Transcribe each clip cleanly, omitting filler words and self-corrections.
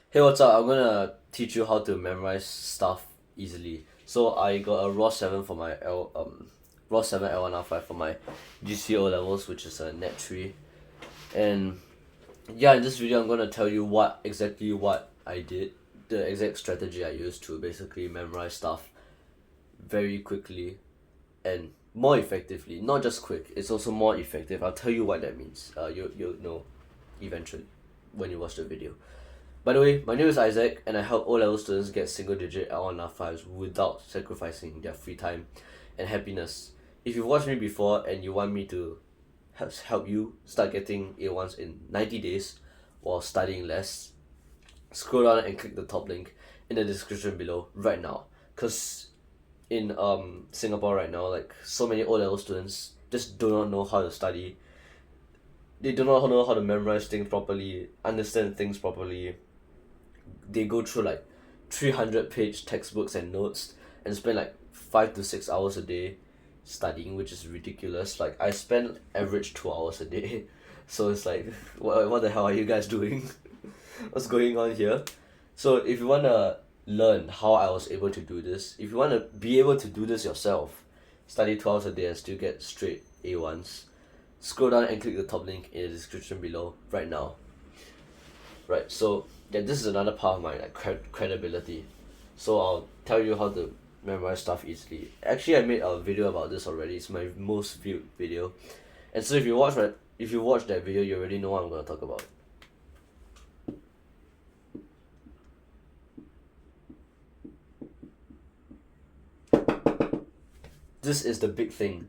Hey, what's up? I'm gonna teach you how to memorize stuff easily. So I got a raw 7 for my raw 7 L1R5 for my GCO levels, which is a net 3. And yeah, in this video I'm gonna tell you what I did, the exact strategy I used to basically memorize stuff very quickly and more effectively. Not just quick, it's also more effective. I'll tell you what that means. You'll know eventually when you watch the video. By the way, my name is Isaac, and I help O-level students get single-digit L1R5s without sacrificing their free time and happiness. If you've watched me before and you want me to help you start getting A1s in 90 days while studying less, scroll down and click the top link in the description below right now. Cause in Singapore right now, like so many O-level students just do not know how to study. They do not know how to memorize things properly, understand things properly. They go through like 300-page textbooks and notes and spend like 5 to 6 hours a day studying, which is ridiculous. Like I spend average 2 hours a day, so it's like what the hell are you guys doing? What's going on here? So if you wanna learn how I was able to do this, if you wanna be able to do this yourself, study 2 hours a day and still get straight A1s, scroll down and click the top link in the description below right now. Right, so yeah, this is another part of my like credibility. So I'll tell you how to memorize stuff easily. Actually, I made a video about this already. It's my most viewed video, and so if you watch that video, you already know what I'm gonna talk about. This is the big thing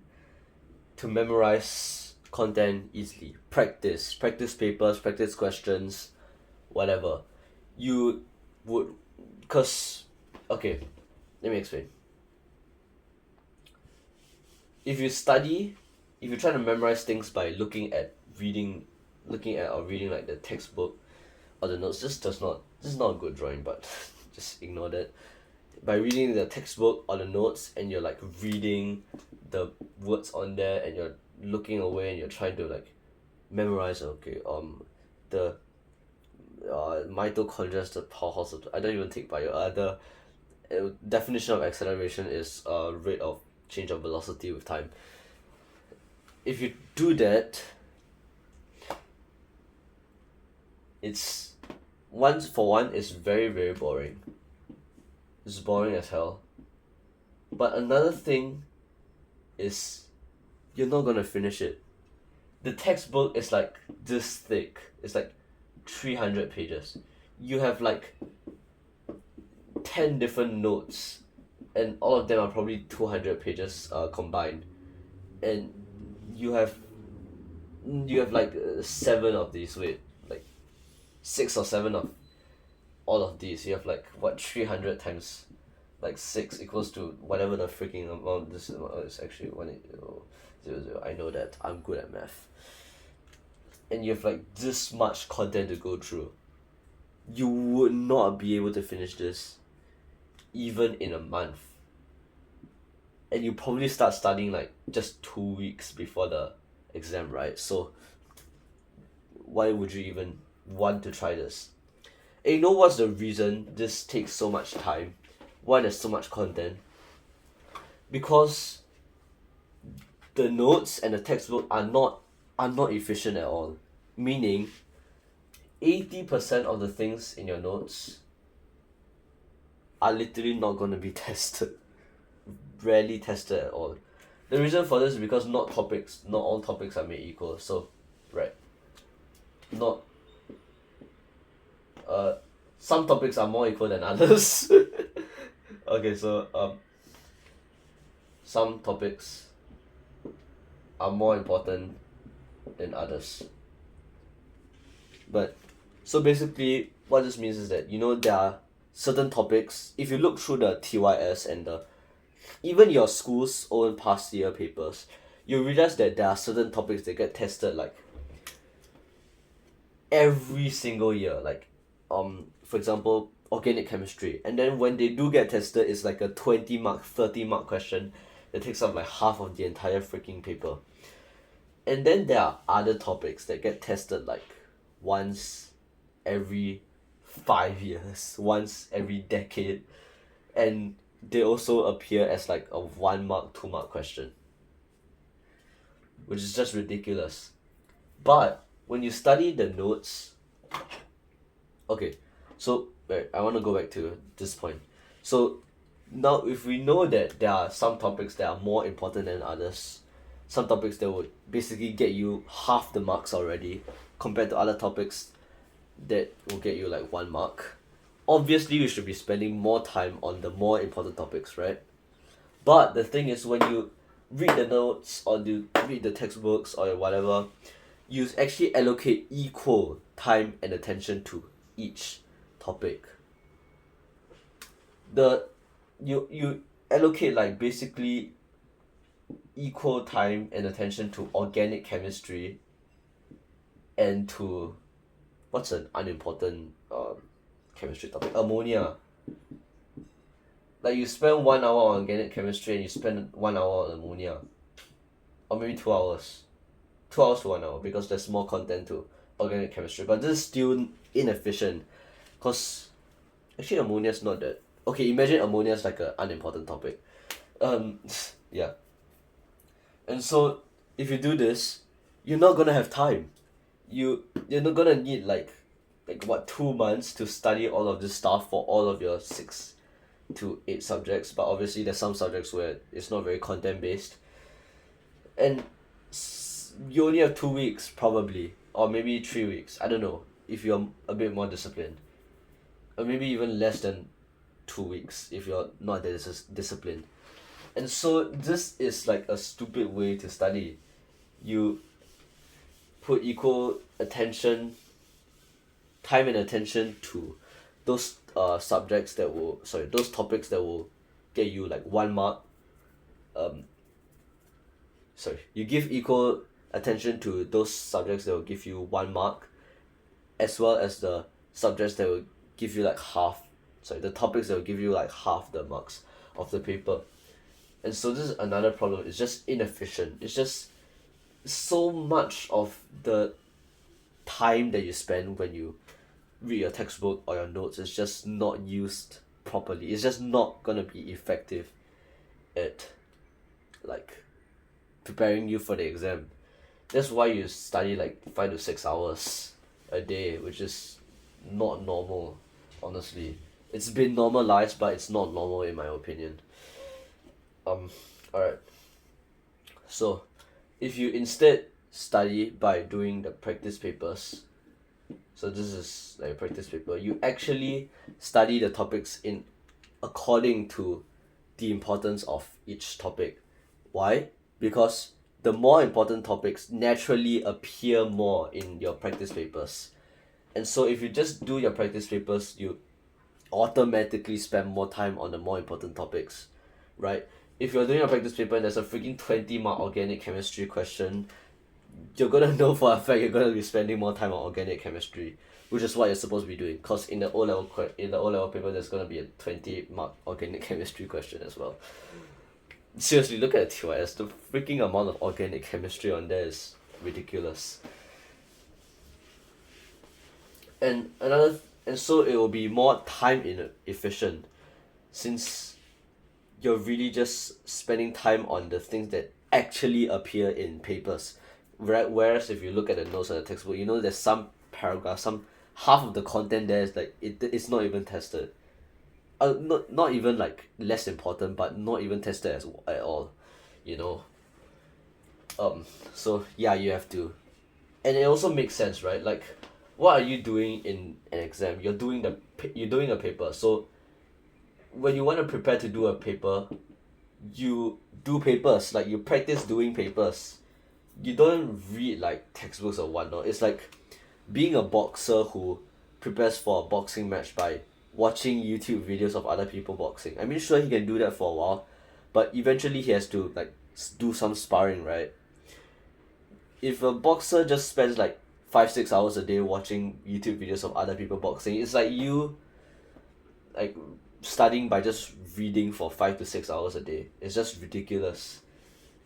to memorize content easily. Practice papers, practice questions, whatever. You would, because, okay, let me explain. If you study, if you try to memorize things by looking at or reading like the textbook or the notes, this is not a good drawing, but just ignore that. By reading the textbook or the notes and you're like reading the words on there and you're looking away and you're trying to like memorize, okay, the mitochondria is the powerhouse of, I don't even take bio. The definition of acceleration is rate of change of velocity with time. If you do that, it's it's very boring. It's boring as hell. But another thing is you're not gonna finish it. The textbook is like this thick. It's like 300 pages. You have like 10 different notes, and all of them are probably 200 pages combined. And you have like 7 of these. Wait, like 6 or 7 of all of these. You have like what, 300 times like 6 equals to whatever the freaking amount this amount is. Actually 18000. I know that, I'm good at math. And you have like this much content to go through. You would not be able to finish this even in a month. And you probably start studying like just 2 weeks before the exam, right? So why would you even want to try this? And you know what's the reason this takes so much time? Why there's so much content? Because the notes and the textbook are not efficient at all. Meaning 80% of the things in your notes are literally not going to be tested. Rarely tested at all. The reason for this is because not all topics are made equal. So, right, not some topics are more equal than others. Okay, so some topics are more important than others. But so basically what this means is that, you know, there are certain topics, if you look through the TYS and the even your school's own past year papers, you realize that there are certain topics that get tested like every single year. Like for example, organic chemistry, and then when they do get tested, it's like a 20 mark 30 mark question that takes up like half of the entire freaking paper. And then there are other topics that get tested like once every 5 years, once every decade, and they also appear as like a 1 mark, 2 mark question, which is just ridiculous. But when you study the notes, okay, so wait, I want to go back to this point. So now, if we know that there are some topics that are more important than others, some topics that would basically get you half the marks already, compared to other topics that will get you like 1 mark, obviously you should be spending more time on the more important topics, right? But the thing is, when you read the notes or you read the textbooks or whatever, you actually allocate equal time and attention to each topic. You allocate like basically equal time and attention to organic chemistry and to what's an unimportant chemistry topic? Ammonia. Like you spend 1 hour on organic chemistry and you spend 1 hour on ammonia. Or maybe 2 hours. 2 hours to 1 hour because there's more content to organic chemistry. But this is still inefficient. Because actually ammonia is not that. Okay, imagine ammonia is like an unimportant topic. Yeah. And so if you do this, you're not gonna have time. You're not gonna need like what, 2 months to study all of this stuff for all of your 6 to 8 subjects. But obviously there's some subjects where it's not very content based, and you only have 2 weeks probably, or maybe 3 weeks. I don't know if you're a bit more disciplined, or maybe even less than 2 weeks if you're not that disciplined. And so this is like a stupid way to study. You put equal attention, time and attention to those those topics that will get you like 1 mark. You give equal attention to those subjects that will give you 1 mark, as well as the subjects that will give you like the topics that will give you like half the marks of the paper. And so this is another problem. It's just inefficient. It's just so much of the time that you spend when you read your textbook or your notes is just not used properly. It's just not gonna be effective at like preparing you for the exam. That's why you study like 5 to 6 hours a day, which is not normal, honestly. It's been normalized, but it's not normal in my opinion. Alright. So, if you instead study by doing the practice papers, so this is like a practice paper, you actually study the topics in according to the importance of each topic. Why? Because the more important topics naturally appear more in your practice papers. And so if you just do your practice papers, you automatically spend more time on the more important topics, right? If you're doing a practice paper and there's a freaking 20 mark organic chemistry question, you're gonna know for a fact you're gonna be spending more time on organic chemistry, which is what you're supposed to be doing. Cause in the O level paper, there's gonna be a 20 mark organic chemistry question as well. Seriously, look at the TYS. The freaking amount of organic chemistry on there is ridiculous. And so it will be more time efficient, since you're really just spending time on the things that actually appear in papers. Right? Whereas if you look at the notes of the textbook, you know there's some paragraph, some half of the content there is like it's not even tested. Not even like less important, but not even tested at all, you know. So yeah, you have to, and it also makes sense, right? Like, what are you doing in an exam? You're doing a paper. So when you want to prepare to do a paper, you do papers. Like, you practice doing papers. You don't read like textbooks or whatnot. It's like being a boxer who prepares for a boxing match by watching YouTube videos of other people boxing. I mean, sure, he can do that for a while, but eventually he has to like do some sparring, right? If a boxer just spends like 5-6 hours a day watching YouTube videos of other people boxing, it's like you like studying by just reading for 5 to 6 hours a day. It's just ridiculous,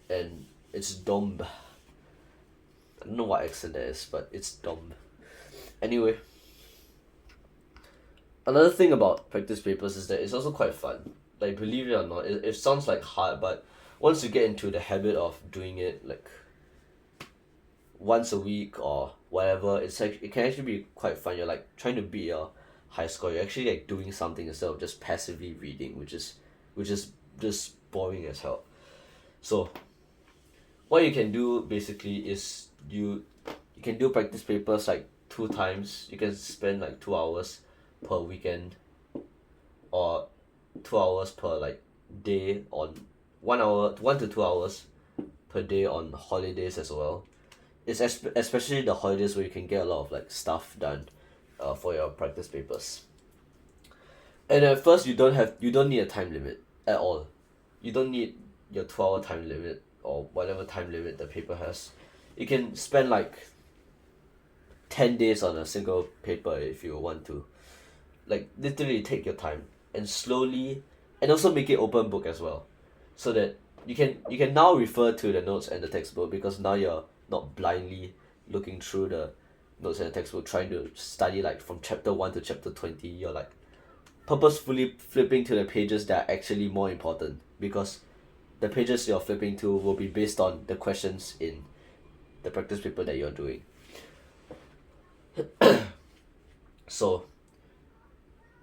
and it's dumb. I don't know what accent that is, but it's dumb. Anyway, another thing about practice papers is that it's also quite fun. Like, believe it or not, it sounds like hard, but once you get into the habit of doing it like once a week or whatever, it's like it can actually be quite fun. You're like trying to beat your high score. You're actually like doing something instead of just passively reading, which is just boring as hell. So what you can do basically is you can do practice papers like 2 times. You can spend like 2 hours per weekend, or 2 hours per like day on 1 hour, 1 to 2 hours per day on holidays as well. It's especially the holidays where you can get a lot of like stuff done for your practice papers. And at first you don't need a time limit at all. You don't need your 2 hour time limit or whatever time limit the paper has. You can spend like 10 days on a single paper if you want to. Like, literally take your time and slowly, and also make it open book as well, so that you can now refer to the notes and the textbook, because now you're not blindly looking through the notes and the textbook trying to study like from chapter 1 to chapter 20. You're like purposefully flipping to the pages that are actually more important, because the pages you're flipping to will be based on the questions in the practice paper that you're doing. So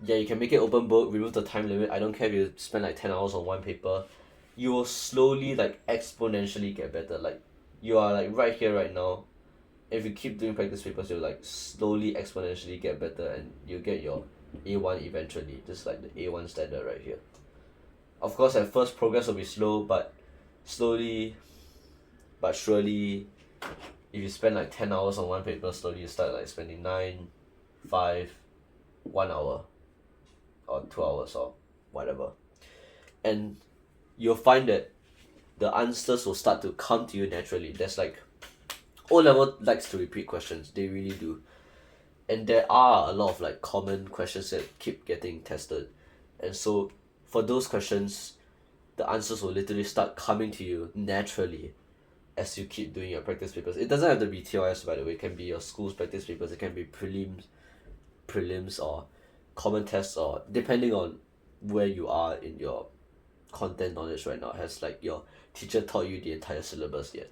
yeah, you can make it open book, remove the time limit. I don't care if you spend like 10 hours on one paper. You will slowly, like, exponentially get better. Like, you are like right here right now. If you keep doing practice papers, you'll like slowly exponentially get better, and you'll get your A1 eventually, just like the A1 standard right here. Of course, at first progress will be slow, but slowly but surely, if you spend like 10 hours on one paper, slowly you start like spending 9, 5, 1 hour, or 2 hours, or whatever. And you'll find that the answers will start to come to you naturally. There's like, O level likes to repeat questions, they really do. And there are a lot of like common questions that keep getting tested. And so for those questions, the answers will literally start coming to you naturally as you keep doing your practice papers. It doesn't have to be TOS, by the way. It can be your school's practice papers. It can be prelims or common tests, or depending on where you are in your content knowledge right now. Has like your teacher taught you the entire syllabus yet?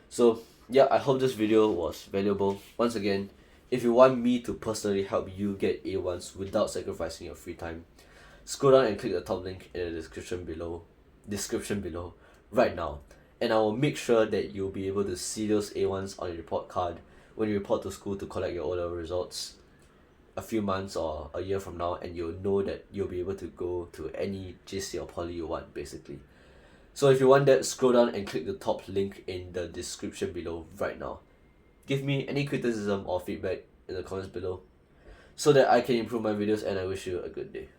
So yeah, I hope this video was valuable. Once again, if you want me to personally help you get A1s without sacrificing your free time, scroll down and click the top link in the description below right now, and I will make sure that you'll be able to see those A1s on your report card when you report to school to collect your O-level results a few months or a year from now, and you'll know that you'll be able to go to any JC or poly you want, basically. So if you want that, scroll down and click the top link in the description below right now. Give me any criticism or feedback in the comments below so that I can improve my videos, and I wish you a good day.